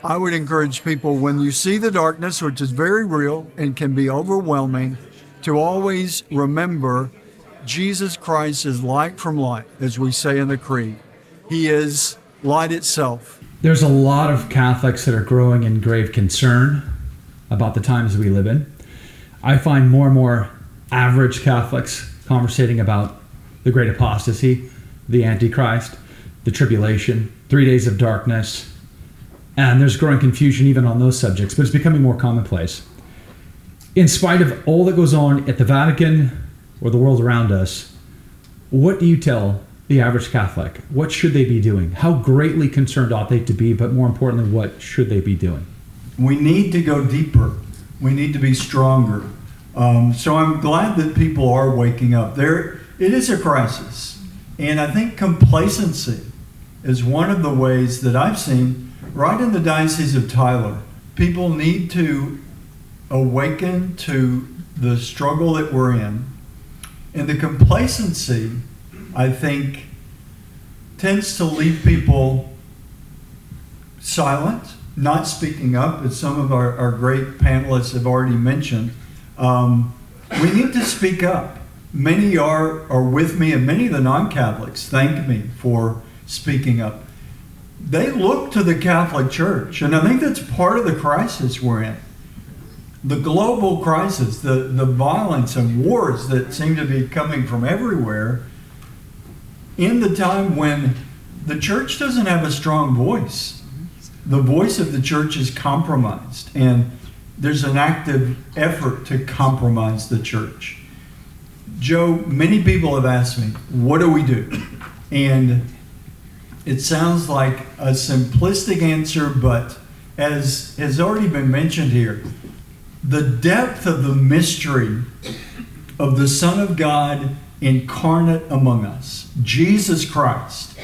I would encourage people, when you see the darkness, which is very real and can be overwhelming, to always remember Jesus Christ is light from light, as we say in the Creed. He is light itself. There's a lot of Catholics that are growing in grave concern about the times we live in. I find more and more average Catholics conversating about the great apostasy, the Antichrist, the tribulation, 3 days of darkness, and there's growing confusion even on those subjects, but it's becoming more commonplace. In spite of all that goes on at the Vatican or the world around us, what do you tell the average Catholic? What should they be doing? How greatly concerned ought they to be, but more importantly, what should they be doing? We need to go deeper. We need to be stronger. So I'm glad that people are waking up. It is a crisis. And I think complacency is one of the ways that I've seen right in the Diocese of Tyler. People need to awaken to the struggle that we're in. And the complacency, I think, tends to leave people silent, not speaking up, as some of our great panelists have already mentioned. We need to speak up. Many are with me, and many of the non-Catholics thank me for speaking up. They look to the Catholic Church, and I think that's part of the crisis we're in. The global crisis, the violence and wars that seem to be coming from everywhere, in the time when the Church doesn't have a strong voice. The voice of the Church is compromised, and there's an active effort to compromise the Church. Joe, many people have asked me, what do we do? And it sounds like a simplistic answer, but as has already been mentioned here, the depth of the mystery of the Son of God incarnate among us, Jesus Christ.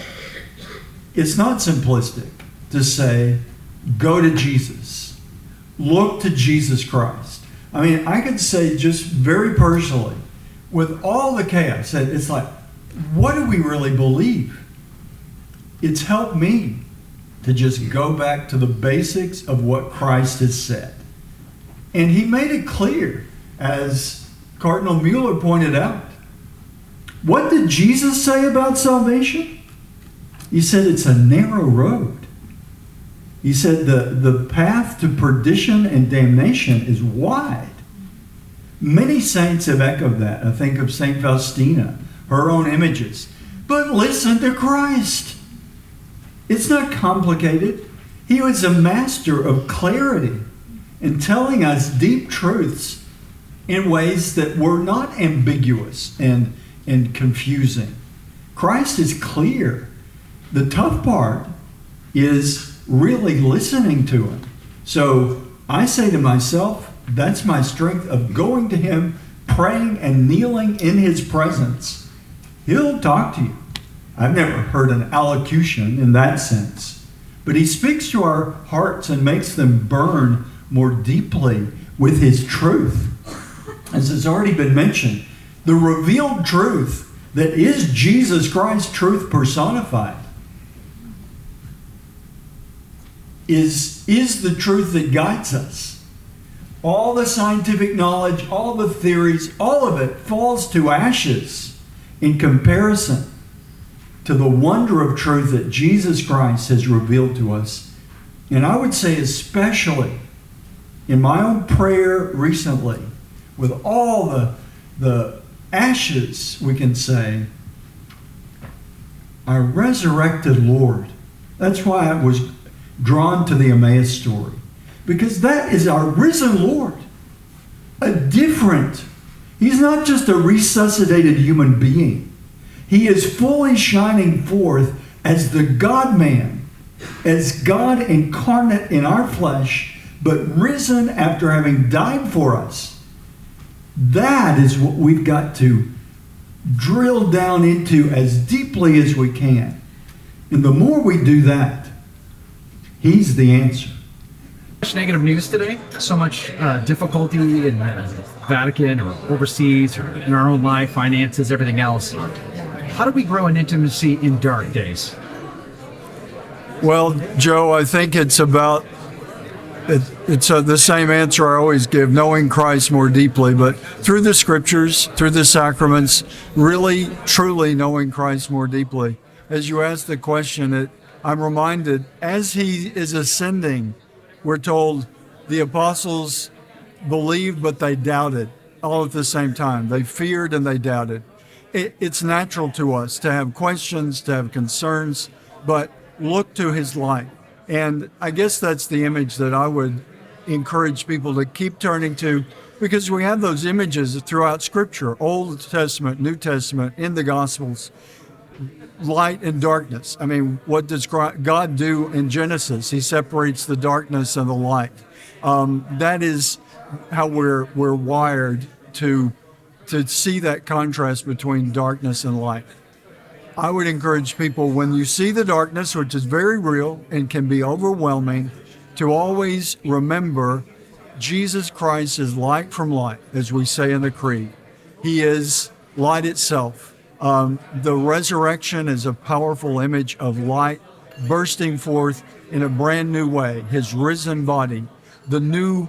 It's not simplistic to say, go to Jesus. Look to Jesus Christ. I mean, I could say just very personally, with all the chaos, it's like, what do we really believe? It's helped me to just go back to the basics of what Christ has said. And he made it clear, as Cardinal Mueller pointed out. What did Jesus say about salvation? He said it's a narrow road. He said the path to perdition and damnation is wide. Many saints have echoed that. I think of St. Faustina, her own images. But listen to Christ. It's not complicated. He was a master of clarity in telling us deep truths in ways that were not ambiguous and confusing. Christ is clear. The tough part is really listening to him. So I say to myself, that's my strength of going to him, praying and kneeling in his presence. He'll talk to you. I've never heard an allocution in that sense, but he speaks to our hearts and makes them burn more deeply with his truth. As has already been mentioned, the revealed truth that is Jesus Christ, truth personified, is the truth that guides us. All the scientific knowledge, all the theories, all of it falls to ashes in comparison to the wonder of truth that Jesus Christ has revealed to us. And I would say especially in my own prayer recently, with all the ashes, we can say, our resurrected Lord. That's why I was drawn to the Emmaus story, because that is our risen Lord. He's not just a resuscitated human being. He is fully shining forth as the God-man, as God incarnate in our flesh, but risen after having died for us. That is what we've got to drill down into as deeply as we can. And the more we do that, he's the answer. Much negative news today, so much difficulty in the Vatican or overseas or in our own life, finances, everything else. How do we grow in intimacy in dark days? Well, Joe, I think it's about It's the same answer I always give, knowing Christ more deeply, but through the scriptures, through the sacraments, really, truly knowing Christ more deeply. As you ask the question, I'm reminded, as he is ascending, we're told the apostles believed, but they doubted all at the same time. They feared and they doubted. It's natural to us to have questions, to have concerns, but look to his light. And I guess that's the image that I would encourage people to keep turning to, because we have those images throughout Scripture, Old Testament, New Testament, in the Gospels, light and darkness. I mean, what does God do in Genesis? He separates the darkness and the light. That is how we're wired to see that contrast between darkness and light. I would encourage people, when you see the darkness, which is very real and can be overwhelming, to always remember Jesus Christ is light from light, as we say in the Creed. He is light itself. The resurrection is a powerful image of light bursting forth in a brand new way, his risen body, the new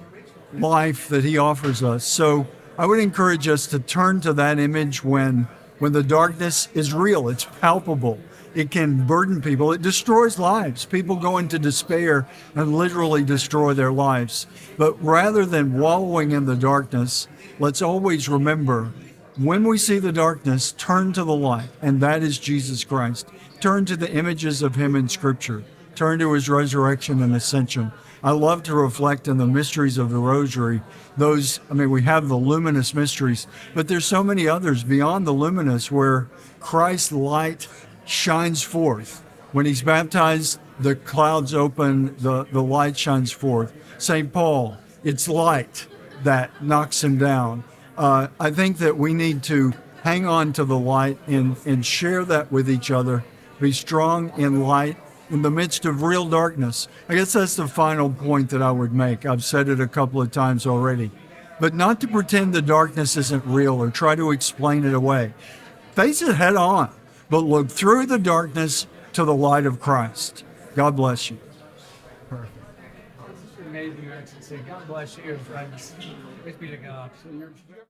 life that he offers us. So I would encourage us to turn to that image when the darkness is real, it's palpable, it can burden people, it destroys lives. People go into despair and literally destroy their lives. But rather than wallowing in the darkness, let's always remember, when we see the darkness, turn to the light, and that is Jesus Christ. Turn to the images of him in Scripture. Turn to his resurrection and ascension. I love to reflect on the mysteries of the Rosary. We have the luminous mysteries, but there's so many others beyond the luminous where Christ's light shines forth. When he's baptized, the clouds open, the light shines forth. St. Paul, it's light that knocks him down. I think that we need to hang on to the light and share that with each other. Be strong in light in the midst of real darkness. I guess that's the final point that I would make. I've said it a couple of times already. But not to pretend the darkness isn't real or try to explain it away. Face it head on, but look through the darkness to the light of Christ. God bless you. Perfect. Amazing, Your Excellency. God bless you, friends. Praise be to God.